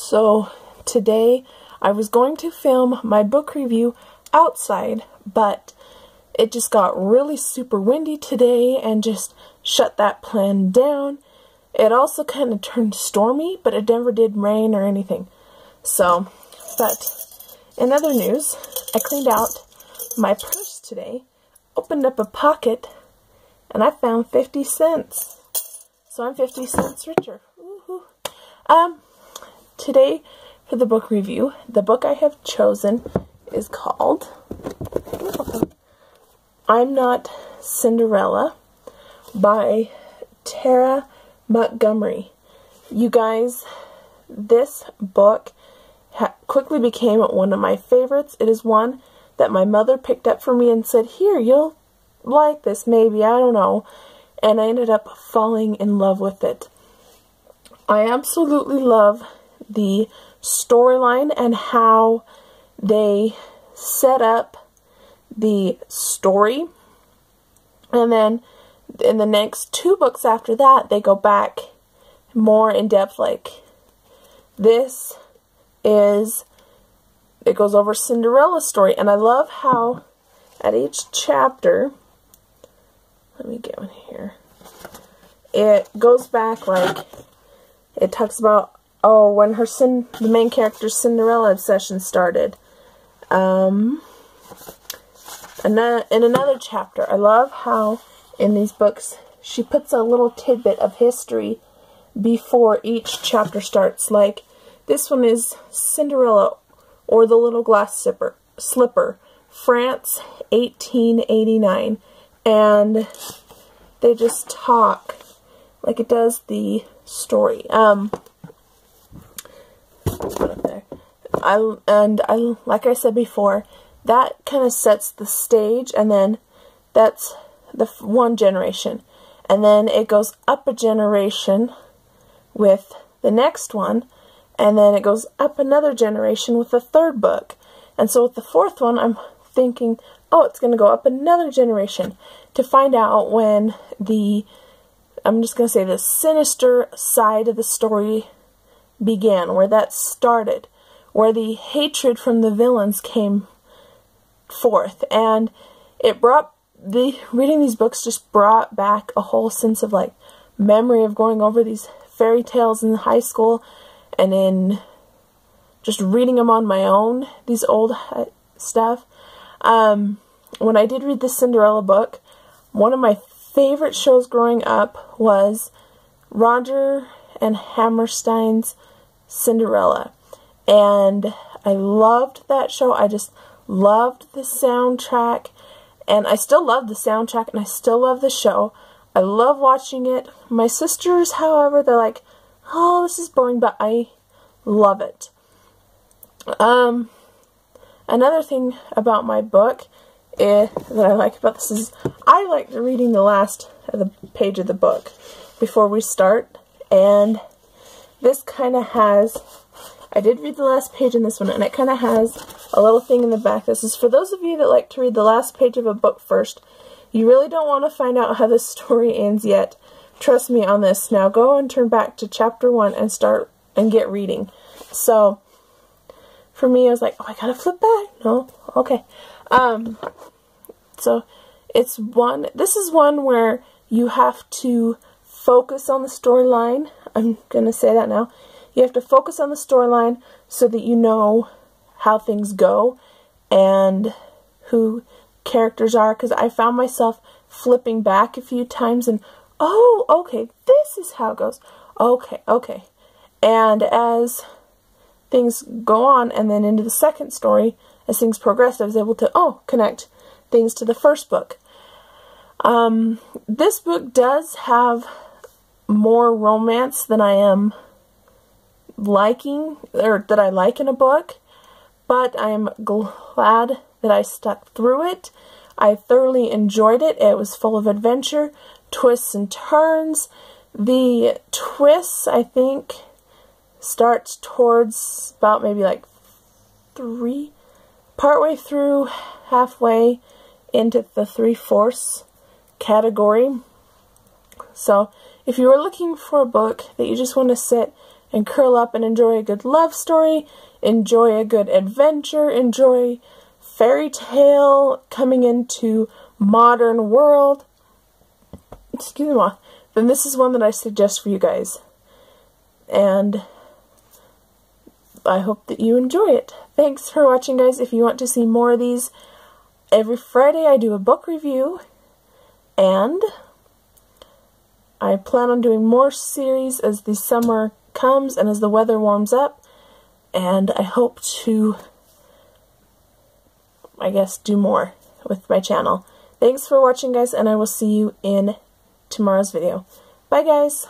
So today I was going to film my book review outside, but it just got really super windy today and just shut that plan down. It also kind of turned stormy, but it never did rain or anything. So, but in other news, I cleaned out my purse today, opened up a pocket, and I found 50 cents. So I'm 50 cents richer. Woohoo. Today, for the book review, the book I have chosen is called I'm Not Cinderella by Tarrah Montgomery. You guys, this book quickly became one of my favorites. It is one that my mother picked up for me and said, "Here, you'll like this, maybe, I don't know." And I ended up falling in love with it. I absolutely love the storyline and how they set up the story. And then in the next two books after that, they go back more in depth. Like this is, it goes over Cinderella's story. And I love how at each chapter, let me get one here, it goes back, like it talks about, oh, when the main character's Cinderella obsession started. In another chapter, I love how in these books she puts a little tidbit of history before each chapter starts. Like this one is Cinderella or the Little Glass Slipper, France, 1889. And they just talk like it does the story. Like I said before, that kind of sets the stage, and then that's the one generation, and then it goes up a generation with the next one, and then it goes up another generation with the third book. And so with the fourth one, I'm thinking, oh, it's going to go up another generation to find out when I'm just going to say the sinister side of the story began, where that started, where the hatred from the villains came forth. And it brought, reading these books just brought back a whole sense of like memory of going over these fairy tales in high school, and in just reading them on my own, these old stuff. When I did read the Cinderella book, one of my favorite shows growing up was Roger and Hammerstein's Cinderella. And I loved that show. I just loved the soundtrack. And I still love the soundtrack, and I still love the show. I love watching it. My sisters, however, they're like, "Oh, this is boring," but I love it. Another thing about my book that I like about this is I like reading the last of the page of the book before we start. And this kind of has, I did read the last page in this one, and it kind of has a little thing in the back. This is for those of you that like to read the last page of a book first. You really don't want to find out how the story ends yet. Trust me on this. Now go and turn back to chapter 1 and start and get reading. So for me, I was like, oh, I gotta flip back. No? Okay. So this is one where you have to focus on the storyline. I'm gonna say that now. You have to focus on the storyline so that you know how things go and who characters are, because I found myself flipping back a few times and, oh, okay, this is how it goes. Okay. And as things go on and then into the second story, as things progressed, I was able to, connect things to the first book. This book does have more romance than I am liking, or that I like in a book, but I am glad that I stuck through it. I thoroughly enjoyed it. It was full of adventure, twists and turns. The twists, I think, starts towards about maybe like partway through, halfway into the 3/4 category. So if you are looking for a book that you just want to sit and curl up and enjoy a good love story, enjoy a good adventure, enjoy fairy tale coming into modern world, excuse me, then this is one that I suggest for you guys. And I hope that you enjoy it. Thanks for watching, guys. If you want to see more of these, every Friday I do a book review, and I plan on doing more series as the summer comes and as the weather warms up, and I hope to, I guess, do more with my channel. Thanks for watching, guys, and I will see you in tomorrow's video. Bye, guys!